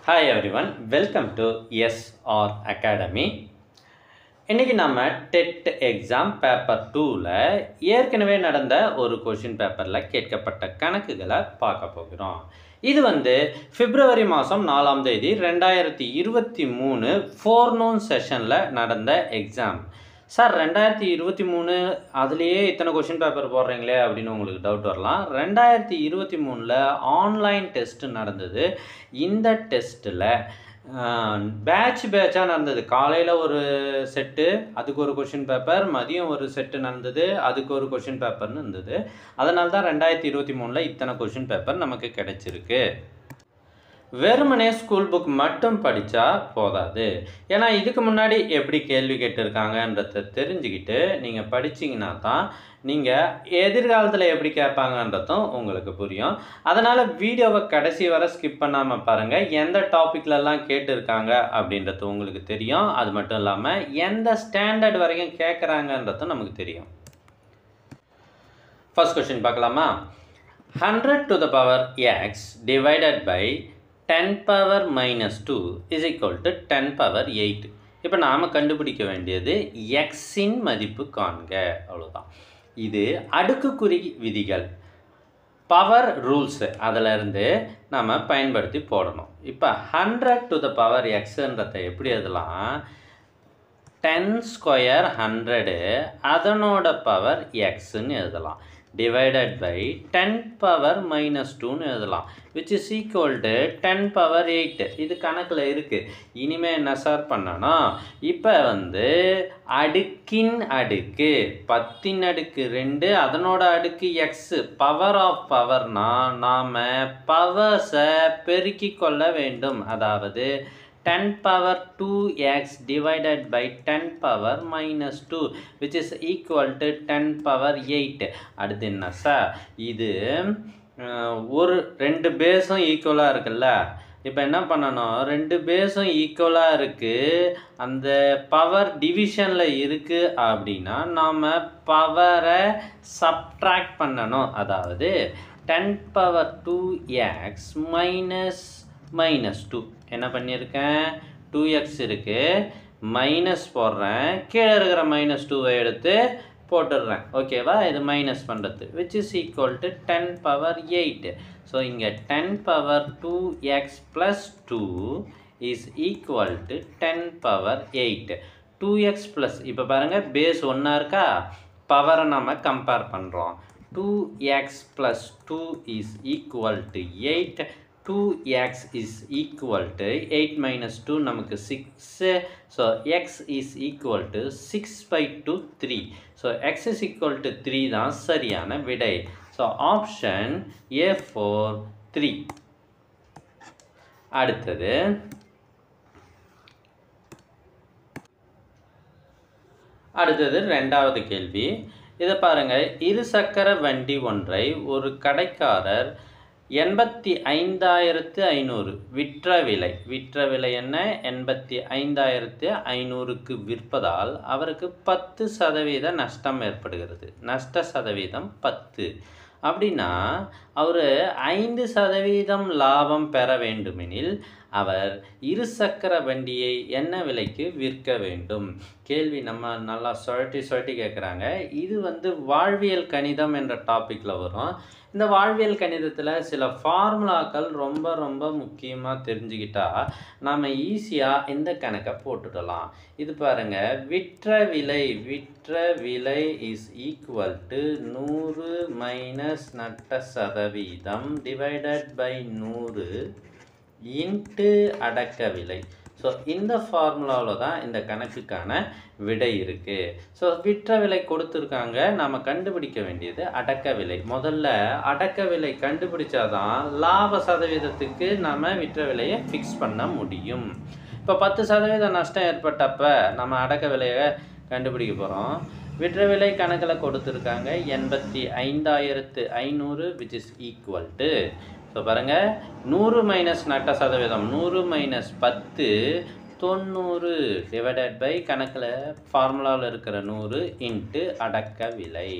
Hi everyone, welcome to SR Academy. இன்றைக்கி நம்ம TET exam paper 2ல் ஏற்கனவே நடந்த ஒரு கொஷின் பேப்பரில் கேட்கப்பட்ட கணக்குகளை பார்க்க போகிறோம். இது பிப்ரவரி மாதம் 4ஆம் தேதி 2023 ஃபோர்நூன் செஷனில் நடந்த எக்ஸாம். சார் 2023 அதுலேயே இத்தனை கொஷின் பேப்பர் போடுறீங்களே அப்படின்னு உங்களுக்கு டவுட் வரலாம். 2023 ஆன்லைன் டெஸ்ட்டு நடந்தது. இந்த டெஸ்ட்டில் பேட்சாக நடந்தது. காலையில் ஒரு செட்டு, அதுக்கு ஒரு கொஷின் பேப்பர், மதியம் ஒரு செட்டு நடந்தது, அதுக்கு ஒரு கொஷின் பேப்பர்னு இருந்தது. அதனால தான் 2023 இத்தனை கொஷின் பேப்பர் நமக்கு கிடைச்சிருக்கு. வெறுமனே ஸ்கூல் புக் மட்டும் படித்தா போதாது. ஏன்னா இதுக்கு முன்னாடி எப்படி கேள்வி கேட்டிருக்காங்கன்றதை தெரிஞ்சுக்கிட்டு நீங்கள் படிச்சிங்கன்னா தான் நீங்கள் எதிர்காலத்தில் எப்படி கேட்பாங்கன்றதும் உங்களுக்கு புரியும். அதனால் வீடியோவை கடைசி வரை ஸ்கிப் பண்ணாமல் பாருங்கள். எந்த டாப்பிக்லலாம் கேட்டிருக்காங்க அப்படின்றது உங்களுக்கு தெரியும். அது மட்டும் இல்லாமல் எந்த ஸ்டாண்டர்ட் வரைக்கும் கேட்குறாங்கன்றதும் நமக்கு தெரியும். ஃபர்ஸ்ட் கொஸ்டின் பார்க்கலாமா? 100 to the power x divided by 10 power minus 2 is equal to 10 power 8. இப்போ நாம் கண்டுபிடிக்க வேண்டியது எக்ஸின் மதிப்பு காண்க, அவ்வளோதான். இது அடுக்குக்குறி விதிகள், பவர் ரூல்ஸு, அதிலிருந்து நம்ம பயன்படுத்தி போடணும். இப்போ 100 to the power எக்ஸுன்றதை எப்படி எழுதலாம்? 10 ஸ்கொயர் 100 அதனோட பவர் எக்ஸ்ன்னு எழுதலாம். டிவைடட் பை 10 பவர் மைனஸ் 2ன்னு எழுதலாம். Which is equal to 10 power 8. இது கணக்கில் இருக்குது. இனிமேல் என்ன சார் பண்ணணும்? இப்போ அடுக்கின் அடுக்கு 10 அடுக்கு 2 அதனோட அடுக்கு எக்ஸு, பவர் ஆஃப் பவர்னா நாம் பவர்ஸை பெருக்கி கொள்ள வேண்டும். அதாவது 10 power 2x divided by 10 power minus 2 which is equal to 10 power 8. அடுத்து என்ன சார்? இது ஒரு ரெண்டு பேஸும் ஈக்குவலாக இருக்குல்ல. இப்போ என்ன பண்ணணும்? ரெண்டு பேஸும் ஈக்குவலாக இருக்குது, அந்த பவர் டிவிஷனில் இருக்குது அப்படின்னா நாம் பவரை சப்ட்ராக்ட் பண்ணணும். அதாவது 10 power 2x minus 2 என்ன பண்ணியிருக்கேன்? 2x இருக்குது, மைனஸ் போடுறேன், கீழே இருக்கிற -2வை எடுத்து போட்டுடுறேன். ஓகேவா? இது மைனஸ் பண்ணுறது. Which is equal to 10 power 8. So இங்கே 10 power 2x plus 2 is equal to 10 power 8. 2x plus, இப்போ பாருங்கள் பேஸ் ஒன்றா இருக்கா, பவரை நம்ம கம்பேர் பண்ணுறோம். 2x plus 2 is equal to 8. 2x is equal to 8 minus 2 நமக்கு 6. So x is equal to 6 by 2 3. So x is equal to 3 தான் சரியான விடை. So option A4 3. அடுத்தது ரெண்டாவது கேள்வி. இதை பாருங்கள். இருசக்கர வண்டி ஒன்றை ஒரு கடைக்காரர் 85,500 விற்ற விலை என்ன? 85,500க்கு விற்பதால் அவருக்கு 10% நஷ்டம் ஏற்படுகிறது. நஷ்ட சதவீதம் 10. அப்படின்னா அவர் 5% லாபம் பெற வேண்டுமெனில் அவர் இருசக்கர வண்டியை என்ன விலைக்கு விற்க வேண்டும்? கேள்வி நம்ம நல்லா சுழட்டி கேட்குறாங்க. இது வாழ்வியல் கணிதம் என்ற டாப்பிக்கில் வரும். இந்த வாழ்வியல் கணிதத்தில் சில ஃபார்முலாக்கள் ரொம்ப ரொம்ப முக்கியமாக தெரிஞ்சுக்கிட்டா நாம் ஈஸியாக இந்த கணக்கை போட்டுடலாம். இது பாருங்கள். விற்ற விலை இஸ் ஈக்குவல் டு 100 மைனஸ் நட்ட சதவீதம் டிவைடட் பை 100 இன்ட்டு அடக்க விலை. ஸோ இந்த ஃபார்முலாவில் தான் இந்த கணக்குக்கான விடை இருக்குது. ஸோ விற்ற விலை கொடுத்துருக்காங்க, நம்ம கண்டுபிடிக்க வேண்டியது அடக்க விலை. முதல்ல அடக்க விலை கண்டுபிடிச்சாதான் லாப சதவீதத்துக்கு நம்ம விற்ற விலையை ஃபிக்ஸ் பண்ண முடியும். இப்போ 10% நஷ்டம் ஏற்பட்டப்ப நம்ம அடக்க விலையை கண்டுபிடிக்க போகிறோம். விற்ற விலை கணக்கில் கொடுத்துருக்காங்க 85,500 which is equal to, so பாருங்கள், 100 மைனஸ் நட்ட சதவீதம் 100 மைனஸ் 10 90 டிவைடட் பை கணக்கில் ஃபார்முலாவில் இருக்கிற 100 இன்ட்டு அடக்க விலை.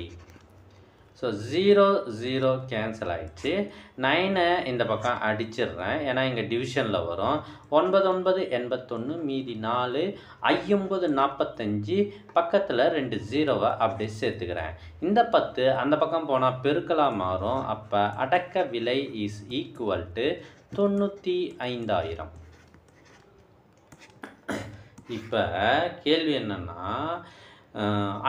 ஸோ 0 0 கேன்சல் ஆகிடுச்சு. 9 இந்த பக்கம் அடிச்சிடுறேன், ஏன்னா இங்கே டிவிஷனில் வரும். 9 9 81, மீதி 4, 50 45, பக்கத்தில் 2 0வை அப்படியே சேர்த்துக்கிறேன். இந்த 10 அந்த பக்கம் போனால் பெருக்கலாக மாறும். அப்போ அடக்க விலை இஸ் ஈக்குவல் டு 95,000. இப்போ கேள்வி என்னென்னா,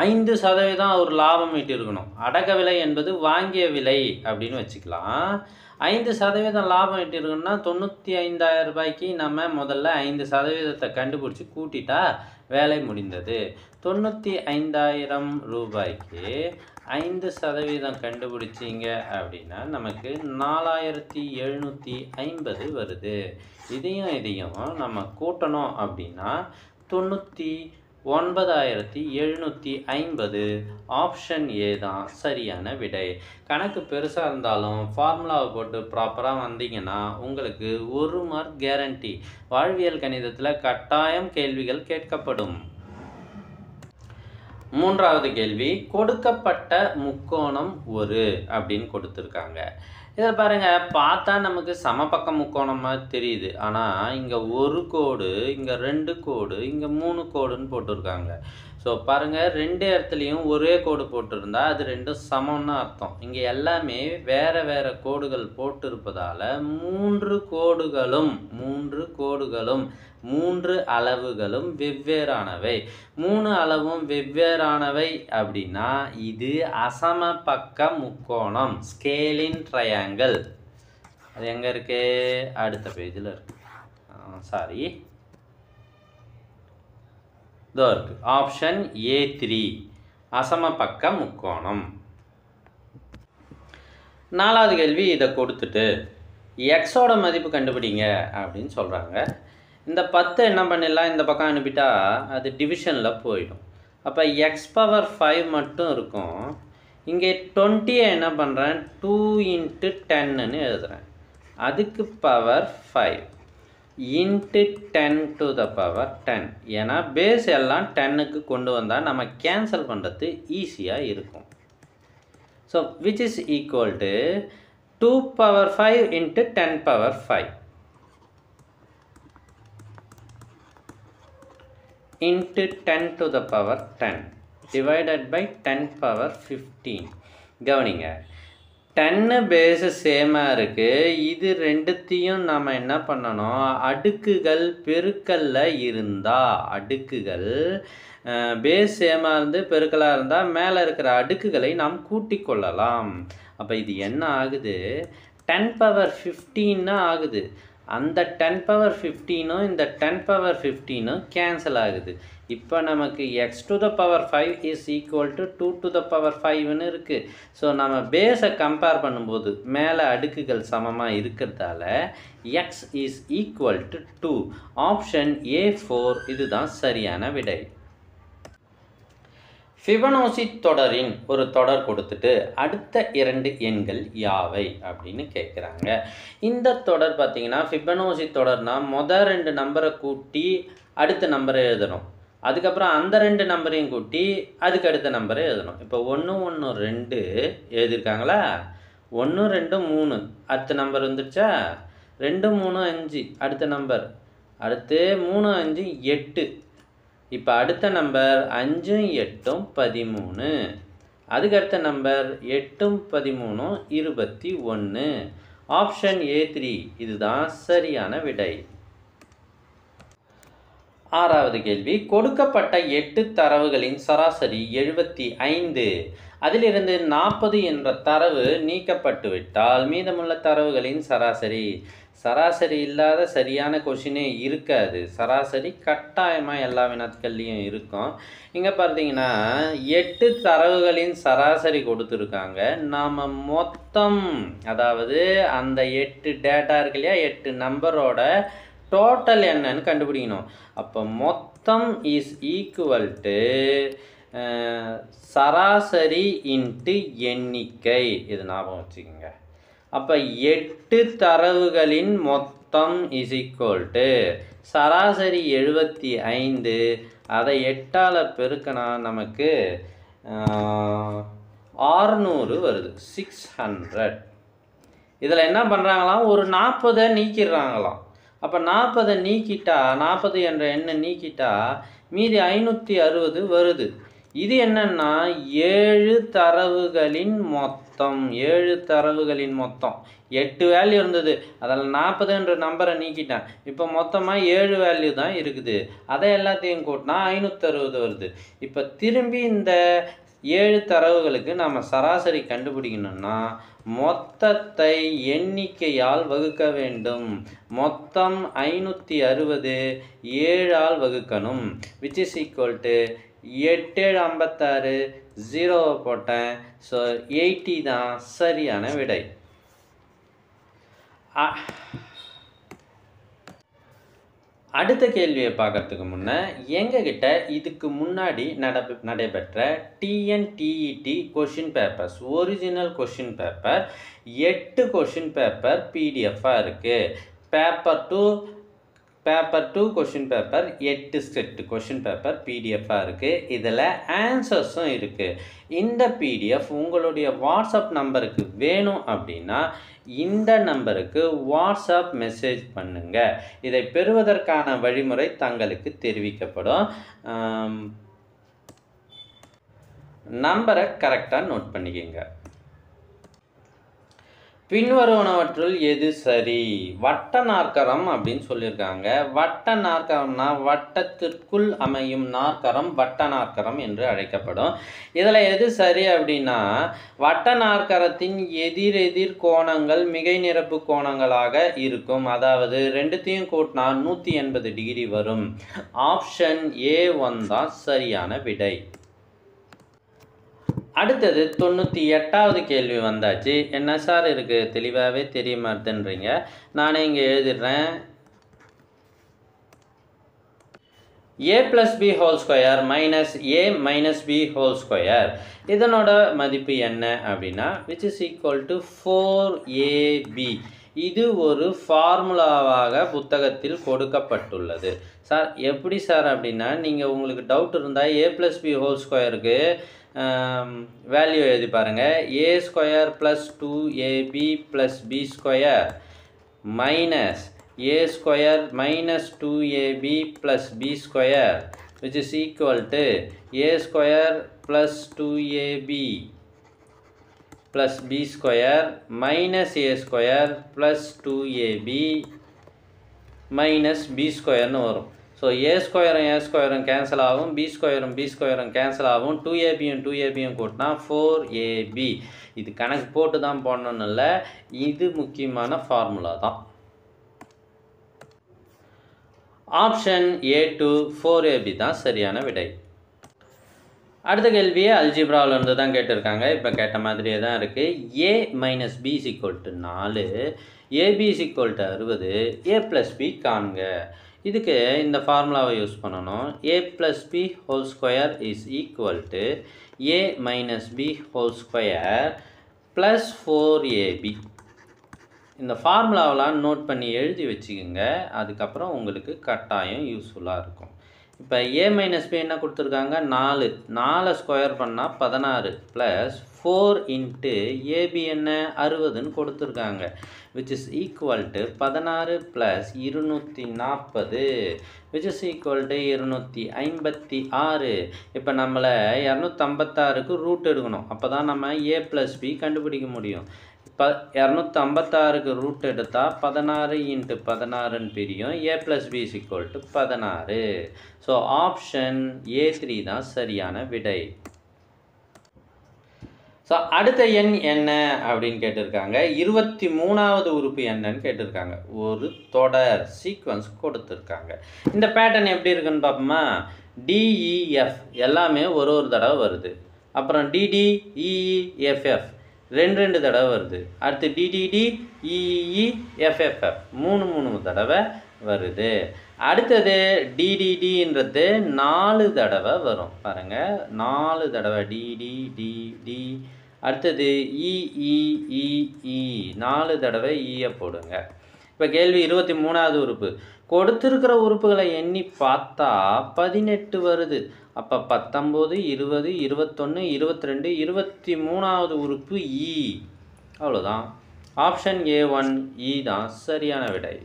5% ஒரு லாபம் ஈட்டிருக்கணும். அடக்க விலை என்பது வாங்கிய விலை அப்படின்னு வச்சுக்கலாம். 5% லாபம் ஈட்டிருக்கணும்னா 95,000 ரூபாய்க்கு நம்ம முதல்ல 5% கண்டுபிடிச்சி கூட்டிட்டா வேலை முடிந்தது. 95,000 ரூபாய்க்கு 5% கண்டுபிடிச்சிங்க அப்படின்னா நமக்கு 4,750 வருது. இதையும் நம்ம கூட்டணும் அப்படின்னா 99,750. ஆப்ஷன் ஏ தான் சரியான விடை. கணக்கு பெருசாக இருந்தாலும் ஃபார்முலாவை போட்டு ப்ராப்பராக வந்தீங்கன்னா உங்களுக்கு 1 மார்க் கேரண்டி. வாழ்வியல் கணிதத்தில் கட்டாயம் கேள்விகள் கேட்கப்படும். மூன்றாவது கேள்வி, கொடுக்கப்பட்ட முக்கோணம் ஒரு அப்படின்னு கொடுத்துருக்காங்க. இதை பாருங்கள், பார்த்தா நமக்கு சமபக்க முக்கோணமாக தெரியுது. ஆனால் இங்கே ஒரு கோடு, இங்கே 2 கோடு, இங்கே 3 கோடுன்னு போட்டிருக்காங்க. ஸோ பாருங்கள், 2 இடத்துலையும் ஒரே கோடு போட்டிருந்தா அது 2 சமம்னு அர்த்தம். இங்கே எல்லாமே வேறு வேறு கோடுகள் போட்டிருப்பதால் 3 கோடுகளும் 3 அளவுகளும் வெவ்வேறானவை. 3 அளவும் வெவ்வேறானவை அப்படின்னா இது அசமபக்க முக்கோணம், ஸ்கேலின் ட்ரையாங்கிள். அது எங்கே இருக்கு? அடுத்த பேஜில் இருக்கு. சாரி, இதோ இருக்கு. ஆப்ஷன் A3 அசமபக்க முக்கோணம். நாலாவது கேள்வி, இதை கொடுத்துட்டு எக்ஸோட மதிப்பு கண்டுபிடிங்க அப்படின்னு சொல்கிறாங்க. இந்த 10 என்ன பண்ணிடலாம், இந்த பக்கம் அனுப்பிட்டா அது டிவிஷனில் போயிடும். அப்போ எக்ஸ் பவர் 5 மட்டும் இருக்கும். இங்கே 20 என்ன பண்ணுறேன், 2 × 10ன்னு எழுதுகிறேன். அதுக்கு பவர் 5 × 10 to the power 10. ஏன்னா பேஸ் எல்லாம் 10க்கு கொண்டு வந்தால் நம்ம கேன்சல் பண்ணுறது ஈஸியாக இருக்கும். So which is equal to 2 power 5 × 10 power 5 into 10 to the power 10 divided by 10 power 15. கவனிங்க, 10 பேஸு சேமாக இருக்குது. இது ரெண்டுத்தையும் நம்ம என்ன பண்ணணும், அடுக்குகள் பெருக்கல்ல இருந்தால், அடுக்குகள் பேஸ் சேமாக இருந்து பெருக்கலாக இருந்தால் மேலே இருக்கிற அடுக்குகளை நாம் கூட்டிக் கொள்ளலாம். அப்போ இது என்ன ஆகுது, 10 power 15 ஆகுது. அந்த 10 power 15 இந்த 10 power 15 கேன்சல் ஆகுது. இப்போ நமக்கு x to the power 5 is equal to 2 to the power 5ன்னு இருக்குது. ஸோ நம்ம பேஸை கம்பேர் பண்ணும்போது மேலே அடுக்குகள் சமமாக இருக்கிறதால x is equal to 2. Option A4 இதுதான் சரியான விடை. ஃபிபனோசி தொடரின் ஒரு தொடர் கொடுத்துட்டு அடுத்த 2 எண்கள் யாவை அப்படின்னு கேட்குறாங்க. இந்த தொடர் பார்த்தீங்கன்னா ஃபிபனோசி தொடர்னால் மொதல் 2 நம்பரை கூட்டி அடுத்த நம்பரை எழுதணும். அதுக்கப்புறம் அந்த 2 நம்பரையும் கூட்டி அதுக்கு அடுத்த நம்பரை எழுதணும். இப்போ 1 1 2 எழுதியிருக்காங்களா, 1 2 3 அடுத்த நம்பர் வந்துடுச்சா, 2 3 5 அடுத்த நம்பர், அடுத்து 3 5 8. இப்போ அடுத்த நம்பர் 5 8 13, அதுக்கு அடுத்த நம்பர் 8 13 21. ஆப்ஷன் A3 இதுதான் சரியான விடை. ஆறாவது கேள்வி, கொடுக்கப்பட்ட 8 தரவுகளின் சராசரி 75. அதிலிருந்து 40 என்ற தரவு நீக்கப்பட்டு விட்டால் மீதமுள்ள தரவுகளின் சராசரி. சராசரி இல்லாத சரியான கொஷினே இருக்காது. சராசரி கட்டாயமாக எல்லா வினாக்கள்லையும் இருக்கும். இங்கே பார்த்தீங்கன்னா 8 தரவுகளின் சராசரி கொடுத்துருக்காங்க. நாம் மொத்தம், அதாவது அந்த 8 டேட்டா இருக்கு இல்லையா, 8 நம்பரோட டோட்டல் என்னன்னு கண்டுபிடிக்கணும். அப்போ மொத்தம் இஸ் ஈக்குவல் டு சராசரி இன்ட்டு எண்ணிக்கை. இது ஞாபகம் வச்சுக்கோங்க. அப்போ 8 தரவுகளின் மொத்தம் இஸ் ஈக்குவல் டு சராசரி 75. அதை 8ஆல் பெருக்கினா நமக்கு 600 வருது 600. இதில் என்ன பண்ணுறாங்களாம், ஒரு 40 நீக்கிடுறாங்களாம். அப்போ 40 நீக்கிட்டா 40 என்ற எண்ணை நீக்கிட்டா மீதி 560 வருது. இது என்னன்னா 7 தரவுகளின் மொத்தம். 7 தரவுகளின் மொத்தம். 8 வேல்யூ இருந்தது, அதில் 40ன்ற நம்பரை நீக்கிட்டேன். இப்போ மொத்தமாக 7 வேல்யூ தான் இருக்குது. அதை எல்லாத்தையும் கூட்டினா 560 வருது. இப்போ திரும்பி இந்த 7 தரவுகளுக்கு நம்ம சராசரி கண்டுபிடிக்கணும்னா மொத்தத்தை எண்ணிக்கையால் வகுக்க வேண்டும். மொத்தம் 560 7ஆல் வகுக்கணும். விச் இஸ் ஈக்குவல் டு 8 7 56, 0 போட்டேன். ஸோ 80 தான் சரியான விடை. அடுத்த கேள்வியை பார்க்கறதுக்கு முன்னே எங்ககிட்ட இதுக்கு முன்னாடி நடைபெற்ற TNTET question papers, original question paper 8 question paper பிடிஎஃபாக இருக்குது. Paper 2 question paper 8 set question paper பிடிஎஃபாக இருக்குது. இதில் ஆன்சர்ஸும் இருக்குது. இந்த பிடிஎஃப் உங்களுடைய வாட்ஸ்அப் நம்பருக்கு வேணும் அப்படின்னா இந்த நம்பருக்கு வாட்ஸ்அப் மெசேஜ் பண்ணுங்கள். இதை பெறுவதற்கான வழிமுறை தங்களுக்கு தெரிவிக்கப்படும். நம்பரை கரெக்டாக நோட் பண்ணிக்கோங்க. பின்வருவனவற்றுள் எது சரி? வட்ட நாற்கரம் அப்படின்னு சொல்லியிருக்காங்க. வட்ட நாற்கரம்னா வட்டத்திற்குள் அமையும் நாற்கரம் வட்ட நாற்கரம் என்று அழைக்கப்படும். இதில் எது சரி அப்படின்னா வட்ட நாற்கரத்தின் எதிரெதிர் கோணங்கள் மிகை நிரப்பு கோணங்களாக இருக்கும். அதாவது ரெண்டுத்தையும் கூட்டினா 180 டிகிரி வரும். ஆப்ஷன் A1 தான் சரியான விடை. அடுத்தது 98வது கேள்வி வந்தாச்சு. என்ன சார் இருக்குது, தெளிவாகவே தெரிய மாட்டேன்றீங்க. நானே இங்கே எழுதிடுறேன். a + b² - a - b² இதனோட மதிப்பு என்ன அப்படின்னா which is equal to 4ab. இது ஒரு ஃபார்முலாவாக புத்தகத்தில் கொடுக்கப்பட்டுள்ளது. சார் எப்படி சார் அப்படின்னா, நீங்கள் உங்களுக்கு டவுட் இருந்தால் a + b² வேல்யூ எழுதி பாருங்கள். a² + 2ab + b² minus a² - 2ab + b² which is equal to a² + 2ab + b² minus a² + 2ab minus b² வரும். ஸோ a² கேன்சல் ஆகும், b² கேன்சல் ஆகும், 2ab கூட்டினா 4ab. இது கணக்கு போட்டு தான் போடணும்னு இல்லை, இது முக்கியமான ஃபார்முலா தான். ஆப்ஷன் A2 4ab தான் சரியான விடை. அடுத்த கேள்வியே அல்ஜிப்ராவிலேருந்து தான் கேட்டிருக்காங்க. இப்போ கேட்ட மாதிரியே தான் இருக்குது. a - b = 4, ab = 60, a + b காண்க. இதுக்கு இந்த ஃபார்முலாவை யூஸ் பண்ணணும். a + b² = a - b² + 4ab. இந்த ஃபார்முலாவெலாம் நோட் பண்ணி எழுதி வச்சுக்கோங்க. அதுக்கப்புறம் உங்களுக்கு கட்டாயம் யூஸ்ஃபுல்லாக இருக்கும். இப்போ a - b என்ன கொடுத்துருக்காங்க, 4 ஸ்கொயர் பண்ணால் 16 ப்ளஸ் 4 இன்ட்டு ab என்ன 60ன்னு கொடுத்துருக்காங்க. which is equal to 16 + 240 which is equal to 256. இப்போ நம்மளை 256க்கு ரூட் எடுக்கணும். அப்போ தான் நம்ம a + b கண்டுபிடிக்க முடியும். இப்போ 256க்கு ரூட் எடுத்தால் 16 × 16ன்னு பிரியும். a + b = 16. So option A3 தான் சரியான விடை. ஸோ அடுத்த எண் என்ன அப்படின்னு கேட்டிருக்காங்க. 23வது உறுப்பு என்னன்னு கேட்டிருக்காங்க. ஒரு தொடர் சீக்வன்ஸ் கொடுத்துருக்காங்க. இந்த பேட்டர்ன் எப்படி இருக்குன்னு பார்ப்போமா. DEF எல்லாமே ஒரு தடவை வருது. அப்புறம் DD EEFF 2 தடவை வருது. அடுத்து DDD EEFFF 3 தடவை வருது. அடுத்தது DDDன்றது 4 தடவை வரும். பாருங்கள், 4 தடவை DDDD. அடுத்தது EEEE 4 தடவை ஈயை போடுங்க. இப்போ கேள்வி 23வது உறுப்பு. கொடுத்திருக்கிற உறுப்புகளை எண்ணி பார்த்தா 18 வருது. அப்போ 19, 20, 21, 22, 23வது உறுப்பு இ. அவ்வளோதான். ஆப்ஷன் A1 இ தான் சரியான விடை.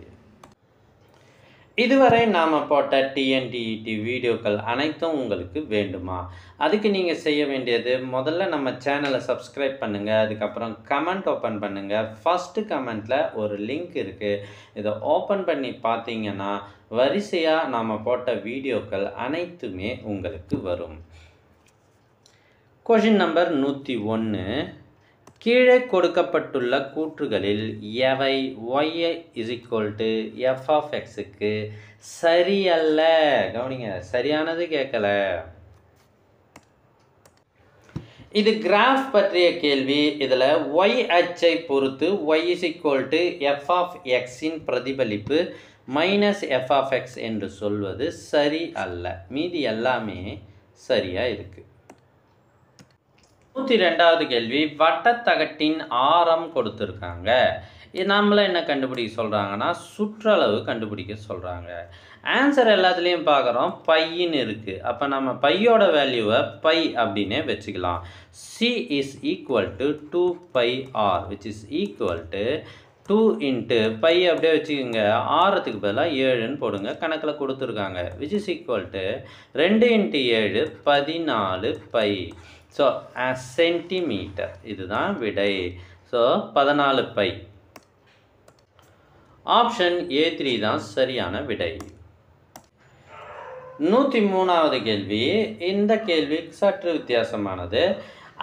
இதுவரை நாம் போட்ட டிஎன்டிஇடி வீடியோக்கள் அனைத்தும் உங்களுக்கு வேண்டுமா? அதுக்கு நீங்கள் செய்ய வேண்டியது, முதல்ல நம்ம சேனலை சப்ஸ்கிரைப் பண்ணுங்கள். அதுக்கப்புறம் கமெண்ட் ஓப்பன் பண்ணுங்கள். ஃபஸ்ட்டு கமெண்ட்டில் ஒரு லிங்க் இருக்குது. இதை ஓப்பன் பண்ணி பார்த்தீங்கன்னா வரிசையாக நாம் போட்ட வீடியோக்கள் அனைத்துமே உங்களுக்கு வரும். Question number 101. கீழே கொடுக்கப்பட்டுள்ள கூற்றுகளில் எவை y f of xக்கு சரியல்ல? கவனிங்க, சரியானது கேட்கல. இது கிராஃப் பற்றிய கேள்வி. இதில் y அச்சை பொறுத்து y f of xஇன் பிரதிபலிப்பு மைனஸ் f of x என்று சொல்வது சரி அல்ல. மீதி எல்லாமே சரியாக இருக்குது. 102வது கேள்வி. வட்டத்தகட்டின் ஆரம் கொடுத்துருக்காங்க. நம்மள என்ன கண்டுபிடிக்க சொல்கிறாங்கன்னா சுற்றளவு கண்டுபிடிக்க சொல்கிறாங்க. ஆன்சர் எல்லாத்துலேயும் பார்க்குறோம் பையின்னு இருக்குது. அப்போ நம்ம பையோட வேல்யூவை பை அப்படின்னே வச்சுக்கலாம். c is equal to 2πr which is equal to 2 into pi அப்படியே வச்சுக்கோங்க. ஆரத்துக்கு பதிலாக 7ன்னு போடுங்க. கணக்கில் கொடுத்துருக்காங்க. which is equal to 2 into 7 14 by. So centimetre. இதுதான் விடை. So 14 by. ஆப்ஷன் A3 தான் சரியான விடை. 103வது கேள்வி. இந்த கேள்வி சற்று வித்தியாசமானது.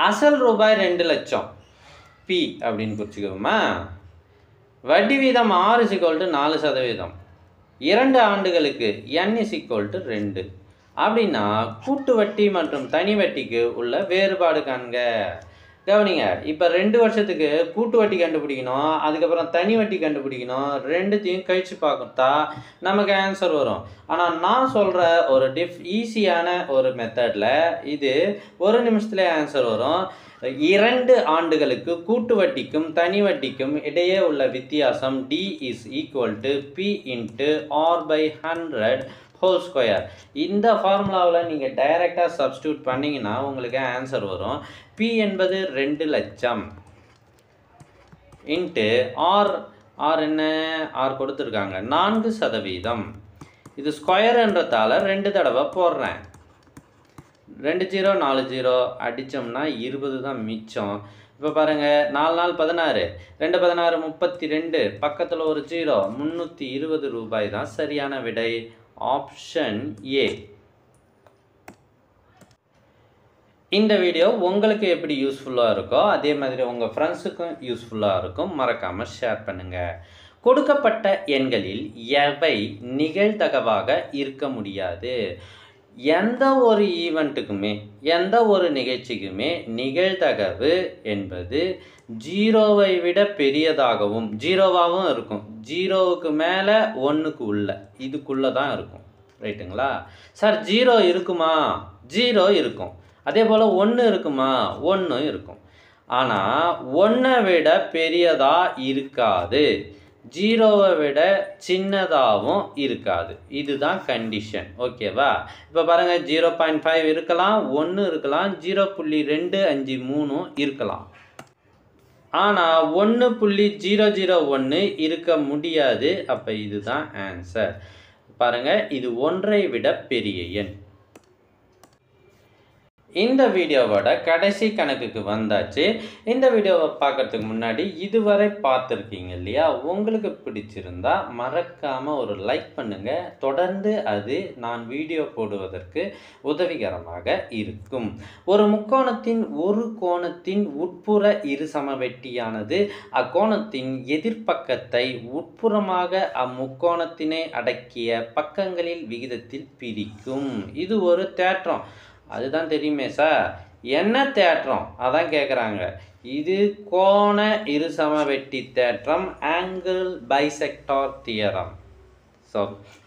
அசல் ரூபாய் 2 லட்சம் பி அப்படின்னு குறிச்சிக்கோமா. வட்டி வீதம் R = 4%. 2 ஆண்டுகளுக்கு n = 2. அப்படின்னா கூட்டு வட்டி மற்றும் தனி வட்டிக்கு உள்ள வேறுபாடு காண்க. கவனிங்க, இப்போ 2 வருஷத்துக்கு கூட்டு வட்டி கண்டுபிடிக்கணும், அதுக்கப்புறம் தனி வட்டி கண்டுபிடிக்கணும். ரெண்டுத்தையும் கழிச்சு பார்த்தா நமக்கு ஆன்சர் வரும். ஆனால் நான் சொல்கிற ஒரு ஈஸியான ஒரு மெத்தடில் இது 1 நிமிஷத்துலேயே ஆன்சர் வரும். 2 ஆண்டுகளுக்கு கூட்டு வட்டிக்கும் தனி வட்டிக்கும் இடையே உள்ள வித்தியாசம் D is equal to P into R/100 whole square. இந்த ஃபார்முலாவில் நீங்கள் டைரெக்டாக சப்ஸ்டியூட் பண்ணிங்கன்னா உங்களுக்கு ஆன்சர் வரும். P என்பது 2 லட்சம் இன்ட்டு ஆர் என்ன ஆர் கொடுத்துருக்காங்க 4%. இது ஸ்கொயர்ன்றதால 2 தடவை போடுறேன். 2 0 4 0 அடித்தோம்னா 20 தான் மிச்சம். இப்போ பாருங்கள், 4 4 16, 2 16 32, பக்கத்தில் ஒரு 0, 320 ரூபாய் தான் சரியான விடை. Option A. இந்த வீடியோ உங்களுக்கு எப்படி யூஸ்ஃபுல்லாக இருக்கோ அதே மாதிரி உங்கள் ஃப்ரெண்ட்ஸுக்கும் யூஸ்ஃபுல்லாக இருக்கும். மறக்காமல் ஷேர் பண்ணுங்கள். கொடுக்கப்பட்ட எண்களில் எவை நிகழ்தகவாக இருக்க முடியாது? எந்த ஒரு ஈவெண்ட்டுக்குமே எந்த ஒரு நிகழ்ச்சிக்குமே நிகழ்தகவு என்பது 0வை விட பெரியதாகவும் 0வாகவும் இருக்கும். 0க்கு மேலே 1க்கு உள்ள இதுக்குள்ளே தான் இருக்கும். ரைட்டுங்களா சார்? 0 இருக்குமா? 0 இருக்கும். அதே போல் 1 இருக்குமா? 1 இருக்கும். ஆனால் 1ஐ விட பெரியதாக இருக்காது, 0வை விட சின்னதாகவும் இருக்காது. இதுதான் கண்டிஷன். ஓகேவா? இப்போ பாருங்கள், 0.5 இருக்கலாம், 1 இருக்கலாம், 0.253 இருக்கலாம். ஆனால் 1.001 இருக்க முடியாது. அப்போ இதுதான் ஆன்சர். பாருங்கள், இது 1ஐ விட பெரிய எண். இந்த வீடியோவோட கடைசி கணக்குக்கு வந்தாச்சு. இந்த வீடியோவை பார்க்கறதுக்கு முன்னாடி இதுவரை பார்த்துருக்கீங்க இல்லையா? உங்களுக்கு பிடிச்சிருந்தா மறக்காமல் ஒரு லைக் பண்ணுங்கள். தொடர்ந்து அது நான் வீடியோ போடுவதற்கு உதவிகரமாக இருக்கும். ஒரு முக்கோணத்தின் ஒரு கோணத்தின் உட்புற இரு சமவெட்டியானது அக்கோணத்தின் எதிர்ப்பக்கத்தை உட்புறமாக அம்முக்கோணத்தினை அடக்கிய பக்கங்களில் விகிதத்தில் பிரிக்கும். இது ஒரு தேற்றம். அதுதான் தெரியுமே சார். என்ன தேற்றம்? அதான் கேட்குறாங்க. இது கோண இருசமவெட்டி தேற்றம், ஆங்கிள் பைசெக்டார் தியரம். ஸோ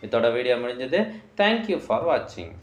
இதோட வீடியோ முடிஞ்சது. தேங்க்யூ ஃபார் வாட்சிங்.